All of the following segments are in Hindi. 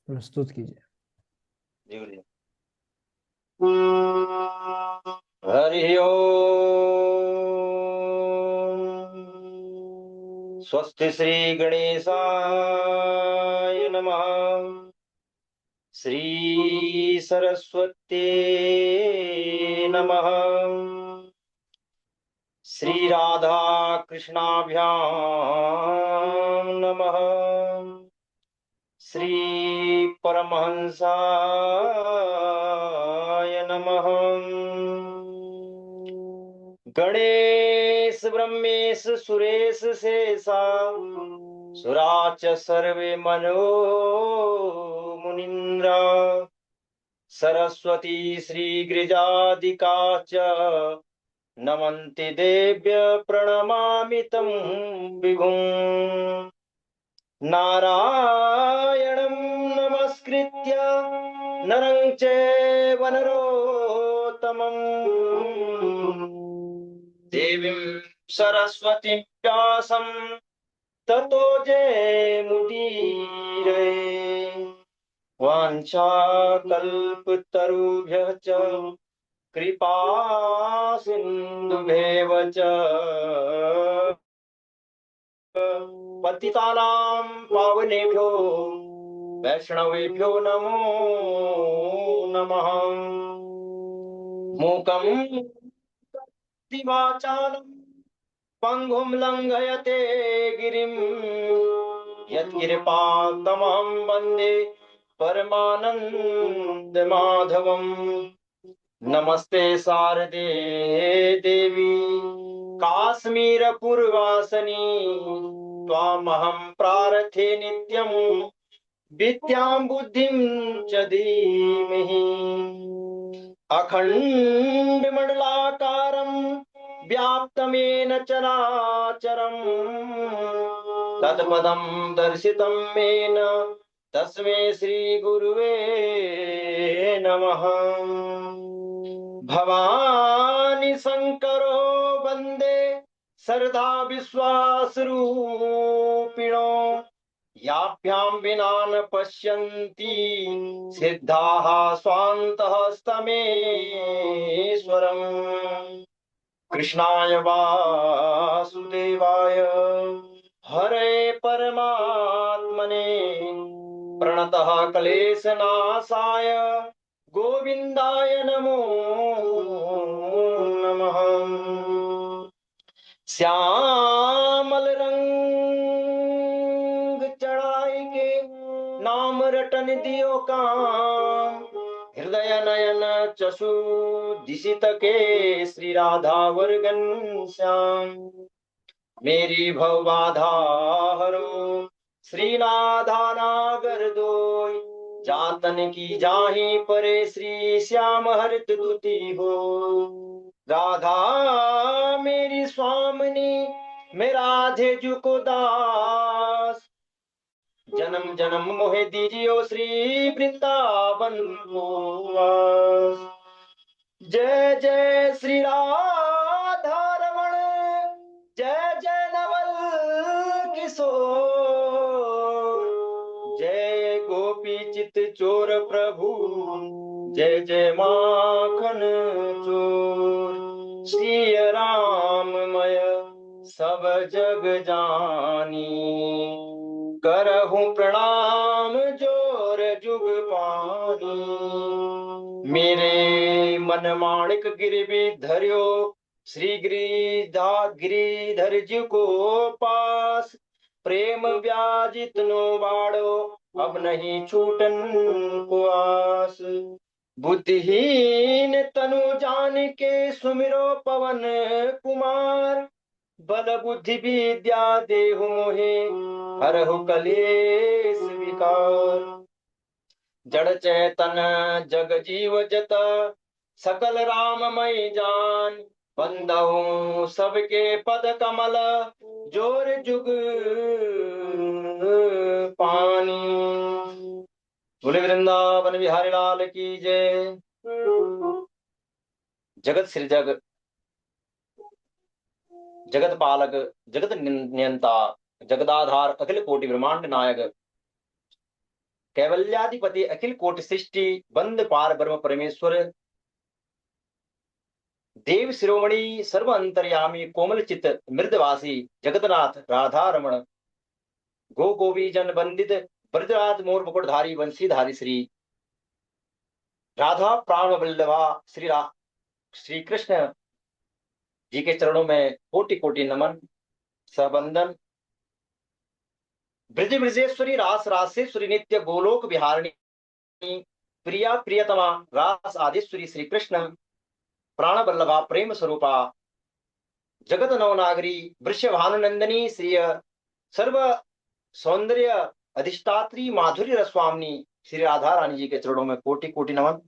प्रस्तुत कीजिए। जी गुरु जी। हरि ओम। स्वस्ति श्री गणेशाय नमः। श्री सरस्वती नमः। श्री राधा कृष्णाभ्याम नमः। श्री परमहंसाय नमः। गणेश ब्रह्मेश सुरेश शेषा सुराच सर्वे मनो मुनीन्द्रा सरस्वती श्रीगिरिजादिका च नमन्ति देव्य प्रणमामि तं विभुम्। नारायणं नमस्कृत्य नरं चैव नरोत्तमम् देवीं सरस्वतीं व्यासं ततो जयमुदीरये। वाञ्छाकल्पतरुभ्यः च कृपा सिन्धुभ्येव च पतितानां पावनेभ्यो वैष्णवेभ्यो नमो नमः। मूकं दिवाचालं पङ्गुं लङ्घयते गिरिं यत्कृपातमहं वन्दे परमानन्दमाधवम्। नमस्ते शारदे देवी काश्मीरपुरवासिनी त्वामहं प्रार्थे नित्यं विद्यां बुद्धिं च धीमहि। अखण्डमण्डलाकारं व्याप्तमेन चराचरं तत्पदं दर्शितं येन तस्मै श्रीगुरुवे नमः। भवानी शंकरो वन्दे सर्वदा विश्वासरूपिणो याभ्यां विना न पश्यन्ति सिद्धाः स्वान्तः स्तमेश्वरम्। कृष्णाय वासुदेवाय हरे परमात्मने प्रणतः क्लेशनाशाय गोविन्दाय नमो नमः। श्यामल रंग चढ़ाई के नाम रटन दियो काम हृदय नयन चसु दिशित के श्री राधा वर्गन श्याम। मेरी भवबाधा हरो श्रीनाथा नागर दोय जातन की जाहि परे श्री श्याम हरित दुति हो। राधा मेरी स्वामिनी मैं राधे जुको दास जन्म जन्म मोहे दीजियो श्री वृंदावन को वास। जय जय श्री राधा रमण जय जय नवल किशोर जय गोपी चित चोर प्रभु जय जय माखन चोर। श्री राममय सब जग जानी करहूं प्रणाम जोर जुग पानी। मेरे मन माणिक गिरवी धर्यो श्री गिरिधर जी को पास प्रेम व्याजित नो बाड़ो अब नहीं छूटन को आस। बुद्धिहीन तनु जान के सुमिरो पवन कुमार बल बुद्धि विद्या देहु मोहे हरहु कलेश विकार। जड़ चेतन जग जीव जत सकल राममय जान बंदहु सबके पद कमल जोर जुग पानी। बोले वृंदावन बिहारी लाल की जय। जगत सृजक जगत पालक जगत नियंता जगदाधार अखिल कोटि ब्रह्मांड नायक कैवल्याधिपति अखिल कोटि सृष्टि बंद पार ब्रह्म परमेश्वर देव शिरोमणि सर्व अंतर्यामी कोमल चित मृदवासी जगतनाथ राधा रमण गो गोपी जन वंदित ब्रजराज मोर मुकुटधारी वंशीधारी श्री राधा प्राण वल्लभा श्री कृष्ण जी के चरणों में कोटि कोटि नमन सबंदन। ब्रज ब्रजेश्वरी रास रासेश्वरी नित्य गोलोक विहारिणी प्रिया प्रियतमा रास आदिश्वरी श्री कृष्ण प्राण वल्लभा प्रेम स्वरूपा जगत नवनागरी वृषभानुनंदनी श्री सर्व सौंदर्य अधिष्ठात्री माधुर्य रसवामिनी श्री राधा रानी जी के चरणों में कोटि कोटि नमन।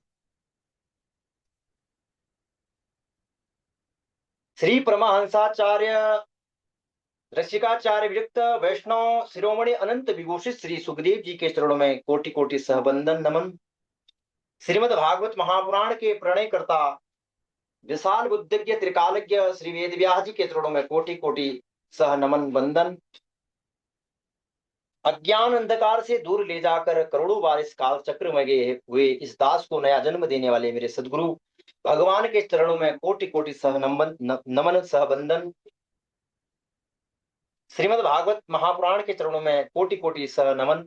श्री परमहंसाचार्य रसिकाचार्य विरक्त वैष्णव शिरोमणि अनंत विभूषित श्री सुखदेव जी के चरणों में कोटि कोटि सहबंदन नमन। श्रीमद् भागवत महापुराण के प्रणयकर्ता विशाल बुद्धिज्ञ त्रिकालज्ञ श्री वेद व्यास जी के चरणों में कोटि कोटि सह नमन वंदन। अज्ञान अंधकार से दूर ले जाकर करोड़ों बार इस काल चक्र में गए हुए इस दास को नया जन्म देने वाले मेरे सदगुरु भगवान के चरणों में कोटि कोटि सह नमन सहबंदन। श्रीमद् भागवत महापुराण के चरणों में कोटि कोटि सह नमन।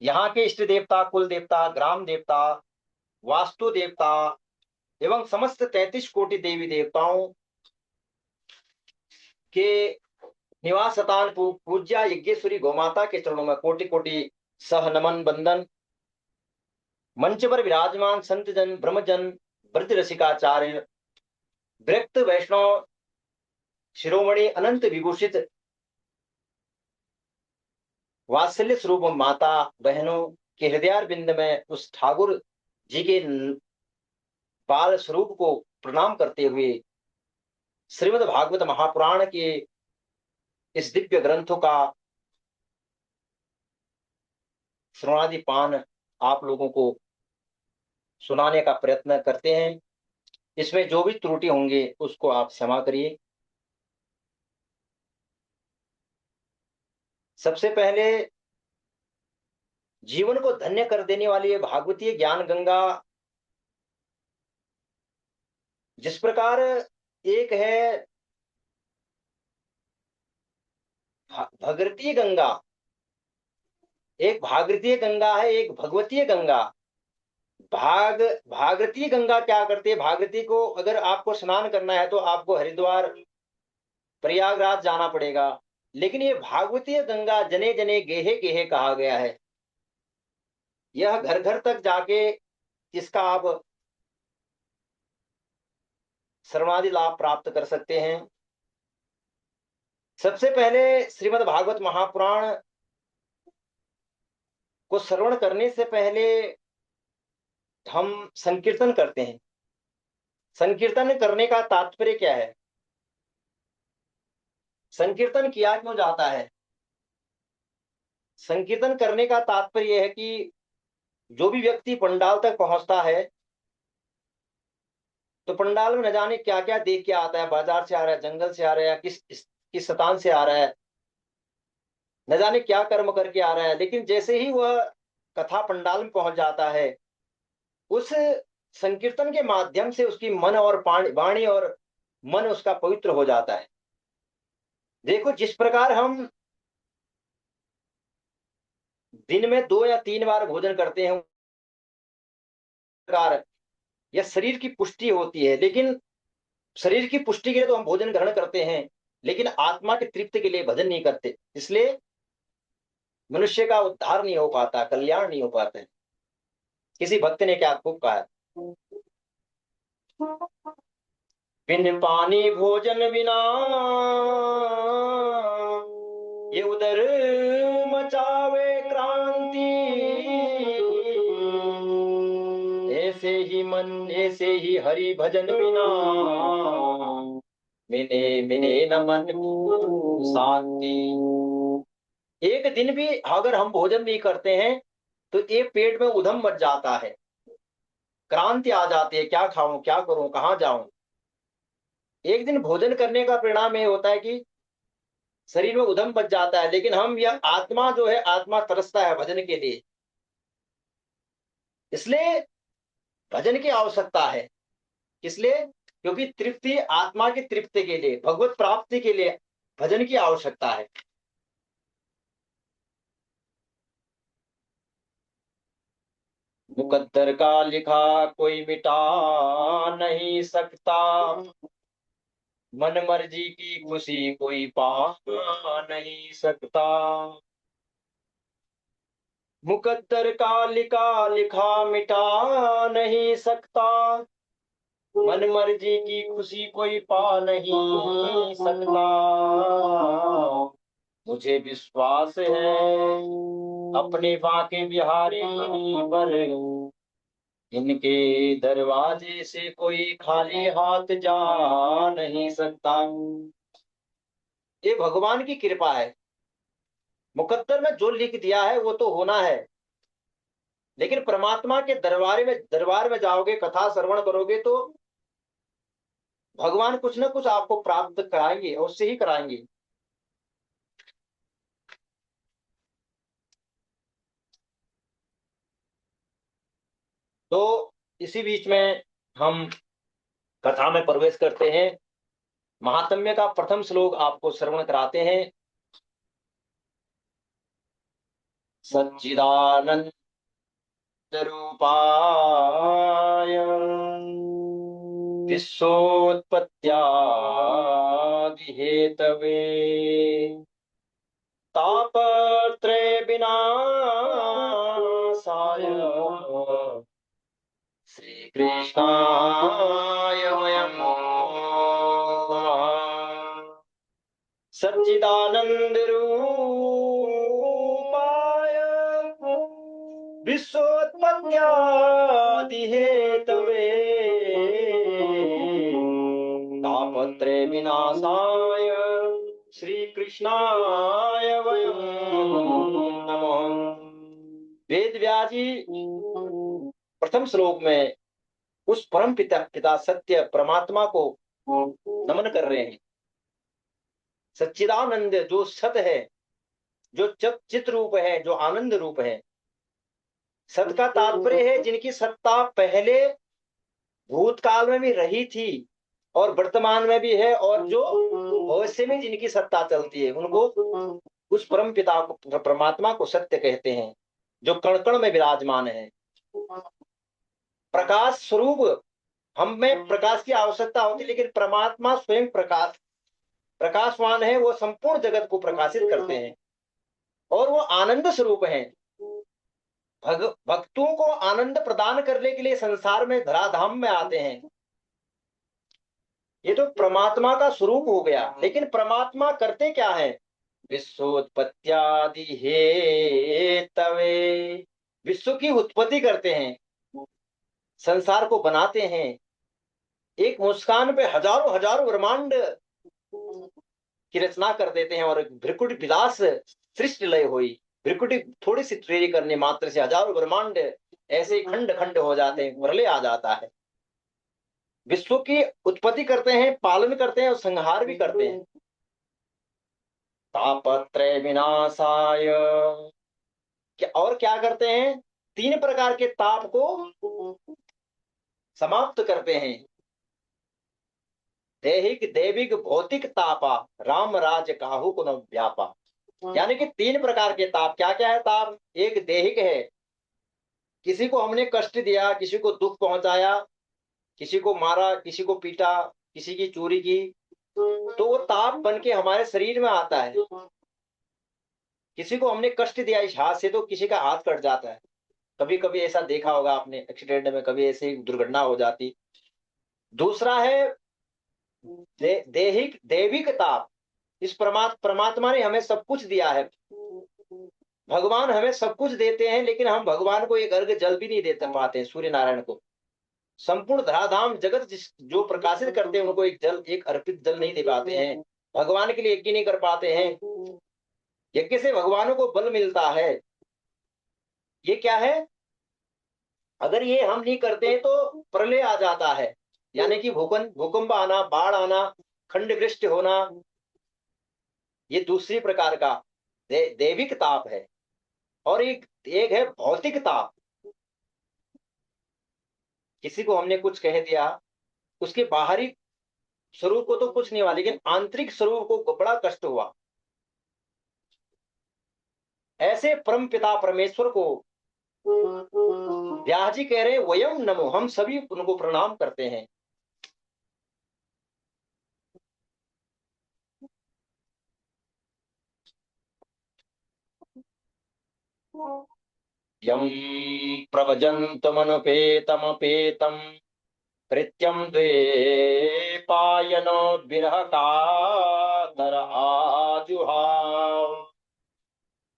यहाँ के इष्ट देवता कुल देवता ग्राम देवता वास्तु देवता एवं समस्त 33 कोटि देवी देवताओं के निवास स्थान पूज्या यज्ञेश्वरी गौमाता के चरणों में कोटि कोटि सह नमन बंदन। मंच पर विराजमान संत जन ब्रह्मजन ब्रज रसिकाचार्य विरक्त वैष्णव शिरोमणि अनंत विभूषित वात्सल्य स्वरूप माता बहनों के हृदय बिंद में उस ठाकुर जी के बाल स्वरूप को प्रणाम करते हुए श्रीमद् भागवत महापुराण के इस दिव्य ग्रंथों का श्रवणादि पान आप लोगों को सुनाने का प्रयत्न करते हैं। इसमें जो भी त्रुटि होंगे उसको आप क्षमा करिए। सबसे पहले जीवन को धन्य कर देने वाली भागवतीय ज्ञान गंगा जिस प्रकार एक है भगवतीय गंगा, एक भागवतीय गंगा है, एक भगवतीय गंगा। भागवतीय गंगा क्या करती है? भागवती को अगर आपको स्नान करना है तो आपको हरिद्वार प्रयागराज जाना पड़ेगा, लेकिन ये भागवतीय गंगा जने जने गेहे गेहे कहा गया है। यह घर घर तक जाके इसका आप श्रवणादि लाभ प्राप्त कर सकते हैं। सबसे पहले श्रीमद् भागवत महापुराण को श्रवण करने से पहले हम संकीर्तन करते हैं। संकीर्तन करने का तात्पर्य क्या है? संकीर्तन किया क्यों जाता है? संकीर्तन करने का तात्पर्य यह है कि जो भी व्यक्ति पंडाल तक पहुंचता है तो पंडाल में न जाने क्या क्या देख के आता है, बाजार से आ रहा है, जंगल से आ रहा है, किस स्थान से आ रहा है, न जाने क्या कर्म करके आ रहा है, लेकिन जैसे ही वह कथा पंडाल में पहुंच जाता है उस संकीर्तन के माध्यम से उसकी मन और वाणी और मन उसका पवित्र हो जाता है। देखो, जिस प्रकार हम दिन में 2 या 3 बार भोजन करते हैं, प्रकार यह शरीर की पुष्टि होती है, लेकिन शरीर की पुष्टि के लिए तो हम भोजन ग्रहण करते हैं, लेकिन आत्मा के तृप्ति के लिए भजन नहीं करते। इसलिए मनुष्य का उद्धार नहीं हो पाता, कल्याण नहीं हो पाता है। किसी भक्त ने क्या खूब कहा है, बिन पानी भोजन बिना ये उदर मचावे क्रांति, ऐसे ही मन ऐसे ही हरि भजन बिना मिने मिने न मन शांति। एक दिन भी अगर हम भोजन नहीं करते हैं तो ये पेट में उधम मच जाता है, क्रांति आ जाती है, क्या खाऊं, क्या करूं, कहां जाऊं। एक दिन भोजन करने का परिणाम ये होता है कि शरीर में उधम बच जाता है। लेकिन हम, यह आत्मा जो है, आत्मा तरसता है भजन के लिए। इसलिए भजन की आवश्यकता है। इसलिए क्योंकि तृप्ति, आत्मा की तृप्ति के लिए, भगवत प्राप्ति के लिए भजन की आवश्यकता है। मुकद्दर का लिखा कोई मिटा नहीं सकता, मन मर्जी की खुशी कोई पा नहीं सकता। मुकद्दर का लिखा मिटा नहीं सकता, मन मर्जी की खुशी कोई पा नहीं सकता। मुझे विश्वास है अपने बांके बिहारी पर, इनके दरवाजे से कोई खाली हाथ जा नहीं सकता। ये भगवान की कृपा है। मुकद्दर में जो लिख दिया है वो तो होना है, लेकिन परमात्मा के दरबार में जाओगे, कथा श्रवण करोगे, तो भगवान कुछ ना कुछ आपको प्राप्त कराएंगे, और उससे ही कराएंगे। तो इसी बीच में हम कथा में प्रवेश करते हैं। महात्म्य का प्रथम श्लोक आपको श्रवण कराते हैं। सच्चिदानंद रूपाय विश्वोत्पत्त्यादि हेतवे तापत्रय विनाशाय श्री कृष्णाय वयं नमः। सच्चिदानंद रूपाय विश्वोत्पत्त्यादि हेतवे तापत्रय विनाशाय श्री कृष्णाय वयं नमः। वेद व्यास जी प्रथम श्लोक में उस परम पिता सत्य परमात्मा को नमन कर रहे हैं। सच्चिदानंद जो सत है, जो चित रूप है, जो आनंद रूप है। सत का तात्पर्य है जिनकी सत्ता पहले भूतकाल में भी रही थी और वर्तमान में भी है, और जो भविष्य में जिनकी सत्ता चलती है, उनको, उस परम पिता को, परमात्मा को सत्य कहते हैं, जो कण कण में विराजमान है। प्रकाश स्वरूप, हमें प्रकाश की आवश्यकता होती है, लेकिन परमात्मा स्वयं प्रकाशवान है। वो संपूर्ण जगत को प्रकाशित करते हैं, और वो आनंद स्वरूप है। भक्तों को आनंद प्रदान करने के लिए संसार में, धराधाम में आते हैं। ये तो परमात्मा का स्वरूप हो गया। लेकिन परमात्मा करते क्या है? विश्वोत्पत्त्यादि हेतवे, विश्व की उत्पत्ति करते हैं, संसार को बनाते हैं। एक मुस्कान पे हजारों हजारों ब्रह्मांड की रचना कर देते हैं, और भ्रिकुटी विलास सृष्टि लय हुई। भ्रिकुटी थोड़ी सी ट्रेरी करने मात्र से हजारों ब्रह्मांड ऐसे ही खंड खंड हो जाते हैं, मुरले आ जाता है। विश्व की उत्पत्ति करते हैं, पालन करते हैं, और संहार भी करते हैं। तापत्रय विनाशाय, क्या और क्या करते हैं? तीन प्रकार के ताप को समाप्त करते हैं। दैहिक, दैविक, भौतिक तापा, राम राज काहू को न व्यापा। यानी कि तीन प्रकार के ताप। क्या क्या है ताप? एक दैहिक है, किसी को हमने कष्ट दिया, किसी को दुख पहुंचाया, किसी को मारा, किसी को पीटा, किसी की चोरी की, तो वो ताप बन के हमारे शरीर में आता है। किसी को हमने कष्ट दिया इस हाथ से, तो किसी का हाथ कट जाता है। कभी कभी ऐसा देखा होगा आपने, एक्सीडेंट में कभी ऐसी दुर्घटना हो जाती। दूसरा है दैहिक, दैविक ताप। इस परमात्मा ने हमें सब कुछ दिया है। भगवान हमें सब कुछ देते हैं, लेकिन हम भगवान को एक अर्घ जल भी नहीं देते पाते हैं, सूर्य नारायण को। संपूर्ण धराधाम जगत जो प्रकाशित करते हैं, उनको एक जल, एक अर्पित जल नहीं दे पाते हैं। भगवान के लिए यज्ञ नहीं कर पाते हैं। यज्ञ से भगवानों को बल मिलता है। ये क्या है? अगर ये हम नहीं करते हैं तो प्रलय आ जाता है, यानी कि भूकंप आना, बाढ़ आना, खंड वृष्टि होना, ये दूसरी प्रकार का दैविक ताप है। और एक है भौतिक ताप। किसी को हमने कुछ कह दिया, उसके बाहरी स्वरूप को तो कुछ नहीं हुआ, लेकिन आंतरिक स्वरूप को बड़ा कष्ट हुआ। ऐसे परम पिता परमेश्वर को व्यास जी कह रहे वयम नमो, हम सभी उनको प्रणाम करते हैं। यम प्रवजन्तमनुपेतमपेतम कृत्यम द्वेपायनो विरह कातर आजुहाव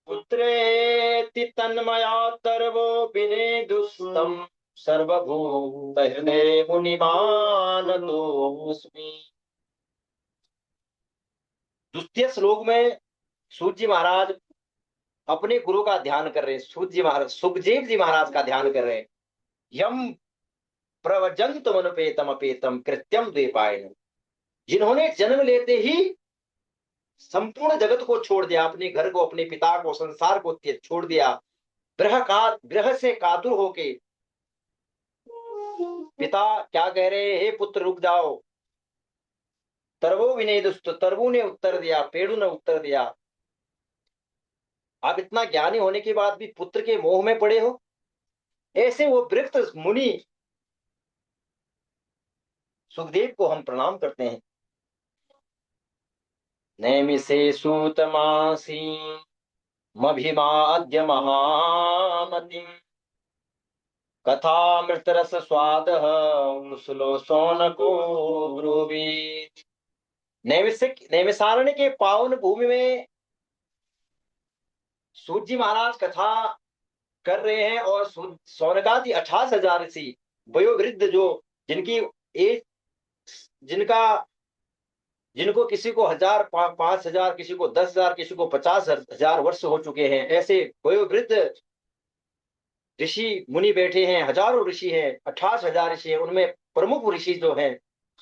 पुत्रेति तन्मया तर्वो विनेदुस्तम सर्वभूत हृदय मुनिमानतोऽस्मि। द्वितीय श्लोक में सूत जी महाराज अपने गुरु का ध्यान कर रहे हैं। सूत जी महाराज सुखदेव जी महाराज का ध्यान कर रहे हैं। यम प्रवजंत मनुपेतम अपेतम कृत्यम द्वेपायन, जिन्होंने जन्म लेते ही संपूर्ण जगत को छोड़ दिया, अपने घर को, अपने पिता को, संसार को छोड़ दिया, ग्रह से कातुर होके। पिता क्या कह रहे, हे पुत्र रुक जाओ। तरवो विनय दुष्ट, तरवु ने उत्तर दिया, पेड़ू ने उत्तर दिया, आप इतना ज्ञानी होने के बाद भी पुत्र के मोह में पड़े हो। ऐसे वो वृक्ष मुनि सुखदेव को हम प्रणाम करते हैं। नैमिषे सूतमासी मभिमाद्य महामतिम कथामृत रस स्वाद मुसलो सोनको ब्रूवीत। नैमिषारण्य के पावन भूमि में सूत जी महाराज कथा कर रहे हैं, और सौनकादि 68,000 ऋषि वयोवृद्ध, जो जिनकी एज, जिनका जिनको किसी को 1,000, 5,000, किसी को 10,000, किसी को 50,000 वर्ष हो चुके हैं, ऐसे वयोवृद्ध ऋषि मुनि बैठे हैं। हजारों ऋषि हैं, 68,000 ऋषि हैं। उनमें प्रमुख ऋषि जो हैं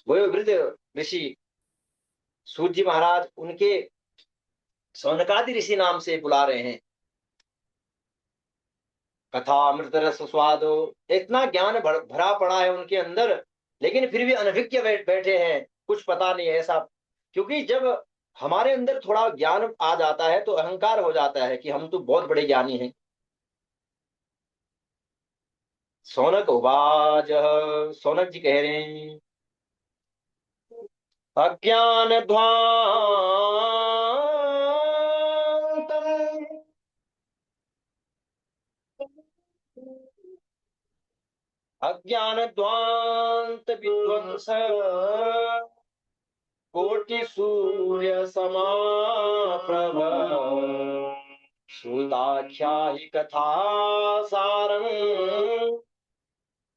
वयोवृद्ध ऋषि सूत जी महाराज उनके सौनकादि ऋषि नाम से बुला रहे हैं। कथा अमृत रस स्वादो, इतना ज्ञान भरा पड़ा है उनके अंदर, लेकिन फिर भी अनभिज्ञ बैठे हैं, कुछ पता नहीं है ऐसा। क्योंकि जब हमारे अंदर थोड़ा ज्ञान आ जाता है तो अहंकार हो जाता है कि हम तो बहुत बड़े ज्ञानी हैं। सौनक उवाच, सौनक जी कह रहे हैं, अज्ञान ध्वांतम अज्ञान ध्वांत विध्वंस कोटि सूर्य समाप्रभ सुताख्या ही कथा सारं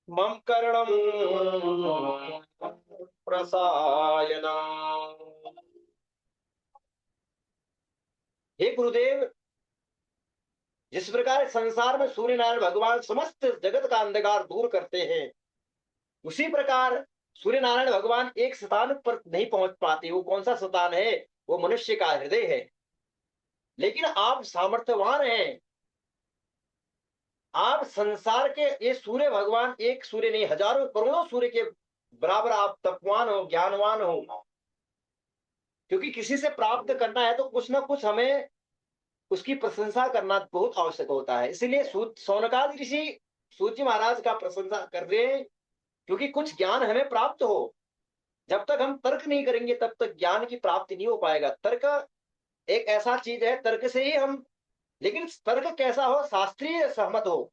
मम कर्णम प्रसायना। हे गुरुदेव, जिस प्रकार संसार में सूर्य नारायण भगवान समस्त जगत का अंधकार दूर करते हैं, उसी प्रकार सूर्य नारायण भगवान एक स्थान पर नहीं पहुंच पाते। वो कौन सा स्थान है? वो मनुष्य का हृदय है। लेकिन आप सामर्थ्यवान हैं, आप संसार के, ये सूर्य भगवान एक सूर्य नहीं, हजारों करोड़ों सूर्य के बराबर आप तपवान हो, ज्ञानवान हो। क्योंकि किसी से प्राप्त करना है तो कुछ ना कुछ हमें उसकी प्रशंसा करना बहुत आवश्यक होता है। इसीलिए सौनकादि ऋषि सूत जी महाराज का प्रशंसा कर रहे हैं, क्योंकि कुछ ज्ञान हमें प्राप्त हो। जब तक हम तर्क नहीं करेंगे तब तक ज्ञान की प्राप्ति नहीं हो पाएगा। तर्क एक ऐसा चीज है, तर्क से ही हम, लेकिन तर्क कैसा हो? शास्त्रीय सहमत हो।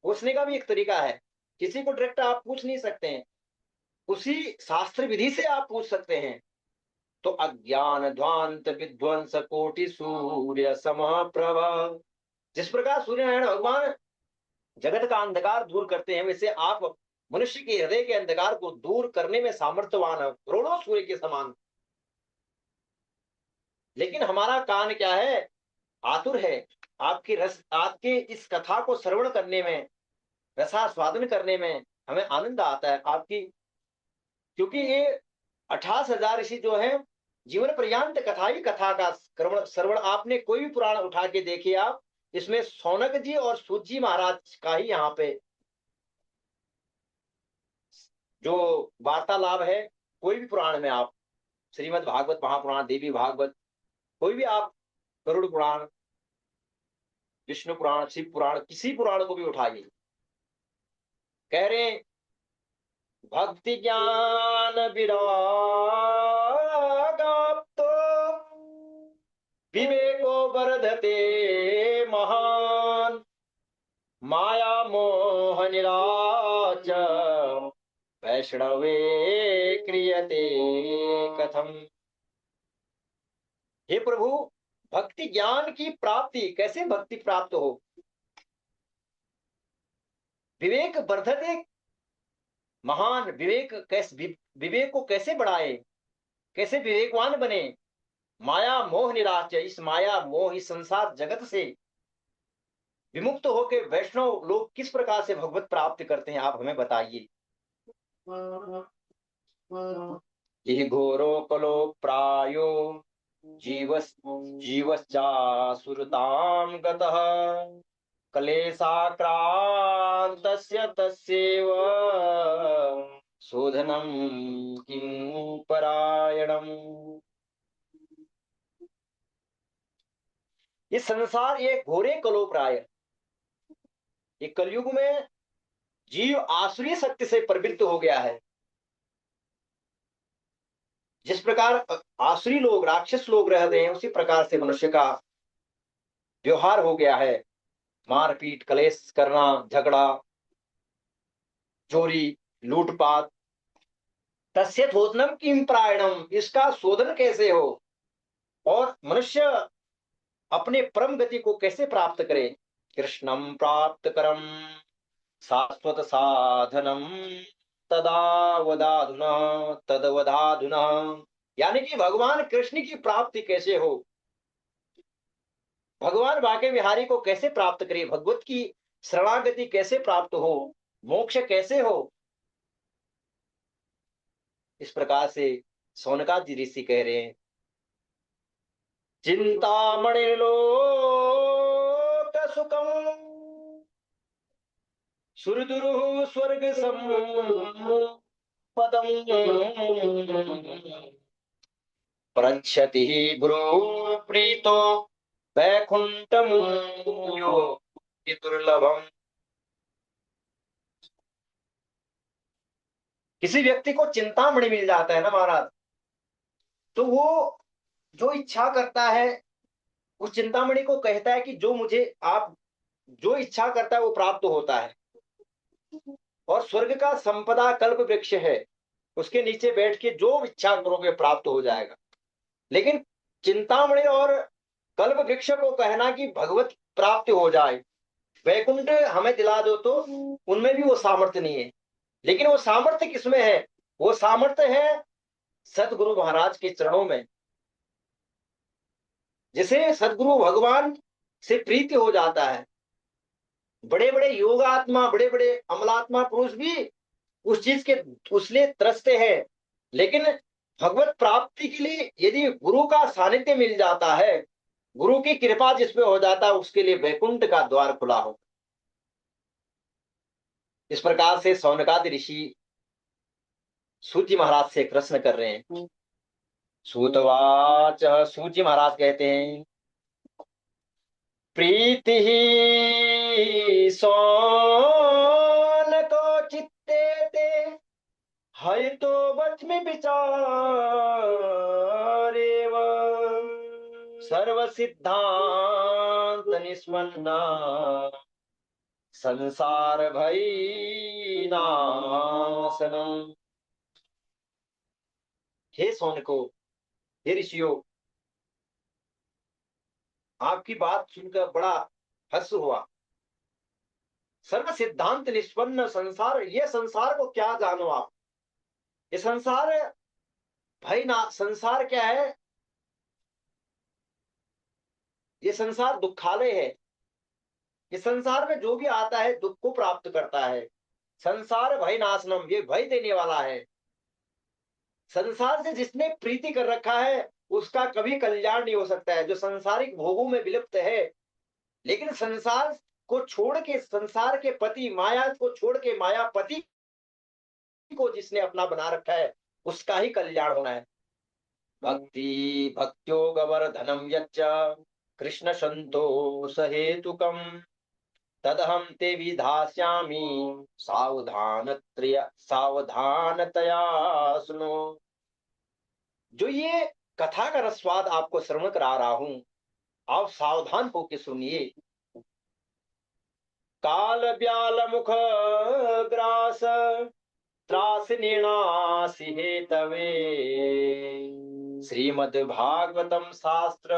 पूछने का भी एक तरीका है, किसी को डायरेक्ट आप पूछ नहीं सकते हैं, उसी शास्त्र विधि से आप पूछ सकते हैं। तो अज्ञान ध्वांत विध्वंस कोटि सूर्य समप्रभ, जिस प्रकार सूर्य नारायण भगवान जगत का अंधकार दूर करते हैं, वैसे आप मनुष्य के हृदय के अंधकार को दूर करने में सामर्थ्यवान है, करोड़ों सूर्य के समान। लेकिन हमारा कान क्या है? आतुर है। आपके इस कथा को श्रवण करने में, रसास्वादन करने में हमें आनंद आता है आपकी। क्योंकि ये 68,000 ऋषि जो है जीवन पर्यंत कथा ही कथा का श्रवण आपने कोई भी पुराण उठा के देखिए आप, इसमें सौनक जी और सूत जी महाराज का ही यहाँ पे जो वार्तालाप है। कोई भी पुराण में आप श्रीमद् भागवत महापुराण, देवी भागवत, कोई भी आप गरुड़ पुराण, विष्णु पुराण, शिव पुराण, किसी पुराण को भी उठाइए, कह रहे हैं भक्ति ज्ञान विरागाप्तो विवेको वर्धते महान माया मोह निराच वैष्णवे क्रियते कथम। हे प्रभु, भक्ति ज्ञान की प्राप्ति कैसे भक्ति प्राप्त हो, विवेक वर्धते महान, विवेक कैसे, विवेक को कैसे बढ़ाए, कैसे विवेकवान बने, माया मोह निराच, इस माया मोह इस संसार जगत से विमुक्त होकर वैष्णव लोग किस प्रकार से भगवत प्राप्त करते हैं, आप हमें बताइए। यह घोरो कलो प्रायो जीवश्चासुरतां गतः क्लेशाक्रान्तस्य तस्यैव शोधनं किं परायणम्। ये संसार ये घोरे कलो प्राय, ये कलयुग में जीव आसुरी शक्ति से प्रवृत्त हो गया है। जिस प्रकार आसुरी लोग, राक्षस लोग रहते हैं, उसी प्रकार से मनुष्य का व्यवहार हो गया है। मारपीट, कलेश करना, झगड़ा, चोरी, लूटपाट। तस्य शोधनम किम प्रायणम, इसका शोधन कैसे हो, और मनुष्य अपने परम गति को कैसे प्राप्त करे। कृष्णम प्राप्त करम शाश्वत साधनम तदावधाधुना तदवधाधुना, यानी कि भगवान कृष्ण की प्राप्ति कैसे हो, भगवान बाके बिहारी को कैसे प्राप्त करे, भगवत की शरणागति कैसे प्राप्त हो, मोक्ष कैसे हो। इस प्रकार से सौनकादि ऋषि कह रहे हैं, चिंतामणिर्लोक सुखम सुरदुरु स्वर्ग पदम प्रच्छति भ्रो प्रीतो वैकुंठम दुर्लभम। किसी व्यक्ति को चिंतामणि मिल जाता है ना महाराज, तो वो जो इच्छा करता है उस चिंतामणि को कहता है कि जो मुझे आप जो इच्छा करता है वो प्राप्त होता है। और स्वर्ग का संपदा कल्प वृक्ष है, उसके नीचे बैठ के जो इच्छा करोगे प्राप्त हो जाएगा। लेकिन चिंतामणि और कल्प वृक्ष को कहना कि भगवत प्राप्ति हो जाए, वैकुंठ हमें दिला दो, तो उनमें भी वो सामर्थ्य नहीं है। लेकिन वो सामर्थ्य किसमें है, वो सामर्थ्य है सदगुरु महाराज के चरणों में। जिसे सदगुरु भगवान से प्रीति हो जाता है, बड़े बड़े योगात्मा, बड़े बड़े अमलात्मा पुरुष भी उस चीज के उसलिए त्रसते हैं। लेकिन भगवत प्राप्ति के लिए यदि गुरु का सानिध्य मिल जाता है, गुरु की कृपा जिसपे हो जाता है, उसके लिए वैकुंठ का द्वार खुला हो। इस प्रकार से सौनकादि ऋषि सूत जी महाराज से प्रश्न कर रहे हैं। सूतवाच, सूत जी महाराज कहते हैं, प्रीति ही सौन को चित्ते ते है तो वच में विचारे व सर्व सिद्धांत निष्पन्ना संसार भई नाशनम। हे सौनको, हे ऋषियों, आपकी बात सुनकर बड़ा हर्ष हुआ। सर्व सिद्धांत निष्पन्न संसार, ये संसार को क्या जानो आप, ये संसार भाई ना, संसार क्या है, ये संसार दुखालय है। ये संसार में जो भी आता है दुख को प्राप्त करता है। संसार भय नाशनम, ये भय देने वाला है। संसार से जिसने प्रीति कर रखा है उसका कभी कल्याण नहीं हो सकता है। जो संसारिक भोगों में विलिप्त है, लेकिन संसार को छोड़ के, संसार के पति माया को छोड़ के मायापति को जिसने अपना बना रखा है, उसका ही कल्याण होना है। भक्ति भक्त्योगवर्धनम यच्च कृष्ण संतोष हेतुकम तदहम ते विधास्यामि सावधानतया सुनो। जो ये कथा का रसवाद आपको श्रवण करा रहा हूं, आप सावधान होकर सुनिए। काल व्याल मुख ग्रास त्रास निर्णासी हेतवे श्रीमद् भागवतम शास्त्र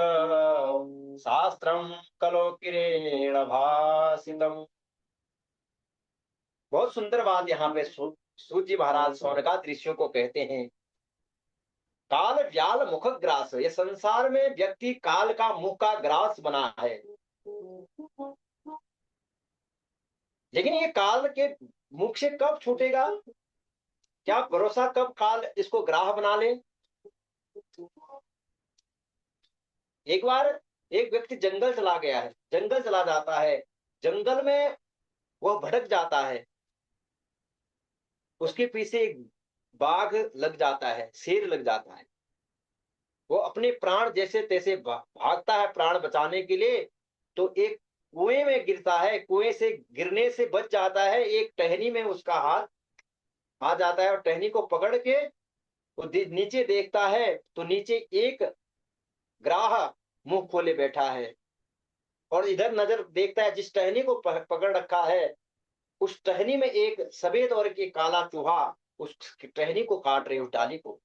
शास्त्रम कलो किरेण भासितम। बहुत सुंदर बात यहाँ पे सूत जी महाराज सौनकादि ऋषियों को कहते हैं, काल व्याल मुख ग्रास। ये संसार में व्यक्ति काल का मुख का ग्रास बना है, लेकिन ये काल के मुख से कब छूटेगा? क्या भरोसा कब काल इसको ग्राह बना ले? एक बार एक व्यक्ति जंगल चला गया है, जंगल चला जाता है, जंगल में वह भटक जाता है, उसके पीछे एक बाघ लग जाता है, शेर लग जाता है। वो अपने प्राण जैसे तैसे भागता है प्राण बचाने के लिए, तो एक कुएं में गिरता है, कुएं से गिरने से बच जाता है। एक टहनी में उसका हाथ आ जाता है और टहनी को पकड़ के वो नीचे देखता है, तो नीचे एक ग्राह मुंह खोले बैठा है, और इधर नजर देखता है, जिस टहनी को पकड़ रखा है उस टहनी में एक सफेद और एक काला चूहा उस टहनी को काट रहे, उस डाली को।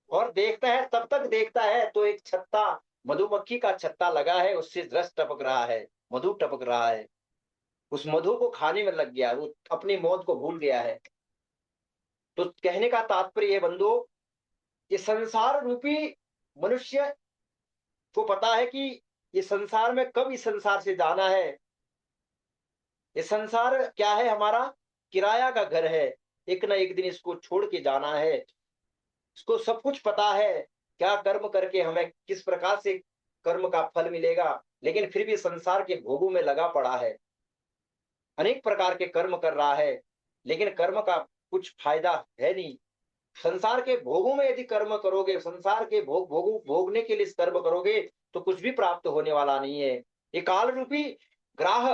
और देखता है, तब तक देखता है तो एक छत्ता, मधुमक्खी का छत्ता लगा है, उससे रस टपक रहा है, मधु टपक रहा है। उस मधु को खाने में लग गया, वो अपनी मौत को भूल गया है। तो कहने का तात्पर्य है बंधु, ये संसार रूपी मनुष्य को पता है कि ये संसार में कब इस संसार से जाना है। ये संसार क्या है? हमारा किराया का घर है, एक ना एक दिन इसको छोड़ के जाना है। इसको सब कुछ पता है, क्या कर्म करके हमें किस प्रकार से कर्म का फल मिलेगा, लेकिन फिर भी संसार के भोगों में लगा पड़ा है, अनेक प्रकार के कर्म कर रहा है, लेकिन कर्म का कुछ फायदा है नहीं। संसार के भोगों में यदि कर्म करोगे, संसार के भोगने के लिए कर्म करोगे, तो कुछ भी प्राप्त होने वाला नहीं है। ये काल रूपी ग्राह,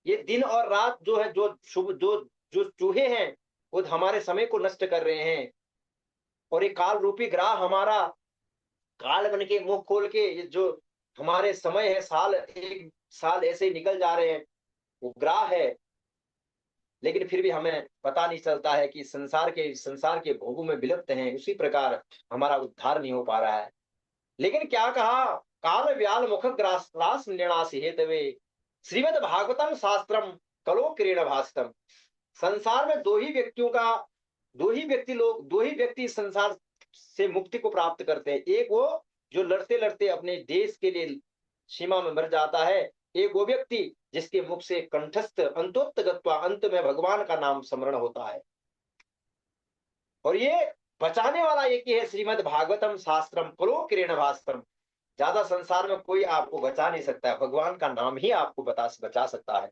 ये दिन और रात जो है, जो शुभ जो जो चूहे हैं, वो हमारे समय को नष्ट कर रहे हैं। और ये काल रूपी ग्राह हमारा काल बन के मुंह खोल के, ये जो हमारे समय है, साल एक साल ऐसे ही निकल जा रहे हैं, वो ग्राह है। लेकिन फिर भी हमें पता नहीं चलता है कि संसार के भोगों में विलुप्त हैं, उसी प्रकार हमारा उद्धार नहीं हो पा रहा है। लेकिन क्या कहा? काल व्याल मुख ग्रास निर्णासी हेतवे श्रीमद् भागवतम शास्त्रम कलो किरीट भास्तम। संसार में दो ही व्यक्ति संसार से मुक्ति को प्राप्त करते हैं। एक वो जो लड़ते लड़ते अपने देश के लिए सीमा में मर जाता है, एक वो व्यक्ति जिसके मुख से कंठस्थ अंतोत्तगत्वा, अंत में भगवान का नाम स्मरण होता है। और ये बचाने वाला एक ही है, श्रीमद् भागवतम शास्त्रम कलो किरीट भास्तम। ज्यादा संसार में कोई आपको बचा नहीं सकता है, भगवान का नाम ही आपको बचा सकता है।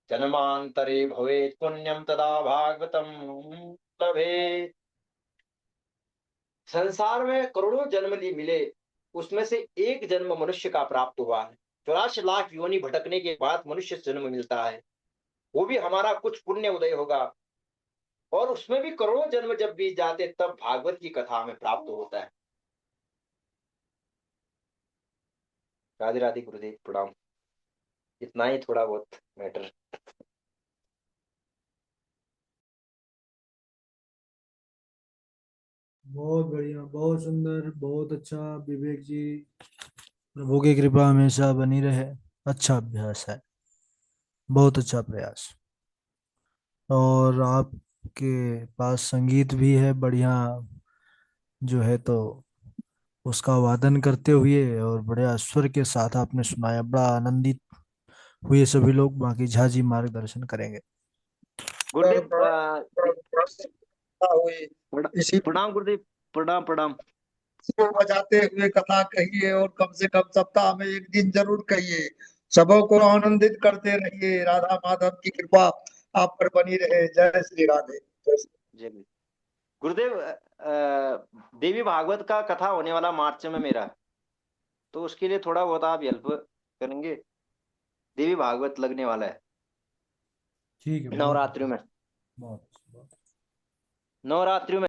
जन्मांतरे भवेत् पुण्यम तदा भागवतम लभेत्। संसार में करोड़ों जन्म ली मिले, उसमें से एक जन्म मनुष्य का प्राप्त हुआ है। 84 लाख योनि भटकने के बाद मनुष्य जन्म मिलता है, वो भी हमारा कुछ पुण्य उदय होगा, और उसमें भी करोड़ों जन्म जब बीत जाते तब भागवत की कथा हमें प्राप्त होता है। राधे राधे गुरुदेव, प्रणाम। इतना ही थोड़ा बहुत मैटर। बहुत बढ़िया, बहुत सुंदर, बहुत अच्छा विवेक जी। प्रभु की कृपा हमेशा बनी रहे। अच्छा अभ्यास है, बहुत अच्छा प्रयास। और आपके पास संगीत भी है बढ़िया, जो है तो उसका वादन करते हुए और बड़े स्वर के साथ आपने सुनाया, बड़ा आनंदित हुए सभी लोग। बाकी झा जी मार्गदर्शन करेंगे। गुरुदेव हुई इसी प्रणाम गुरुदेव। प्रणाम प्रणाम। को बजाते हुए कथा कहिए और कम से कम सप्ताह में एक दिन जरूर कहिए। सबों को आनंदित करते रहिए। राधा माधव की कृपा आप पर बनी रहे। जय श्री राधे। जय श्री जय गुरुदेव। देवी भागवत का कथा होने वाला मार्च में मेरा, तो उसके लिए थोड़ा बहुत आप हेल्प करेंगे। देवी भागवत लगने वाला है ठीक है, बहुत नवरात्रि में। बहुत बहुत नवरात्रि में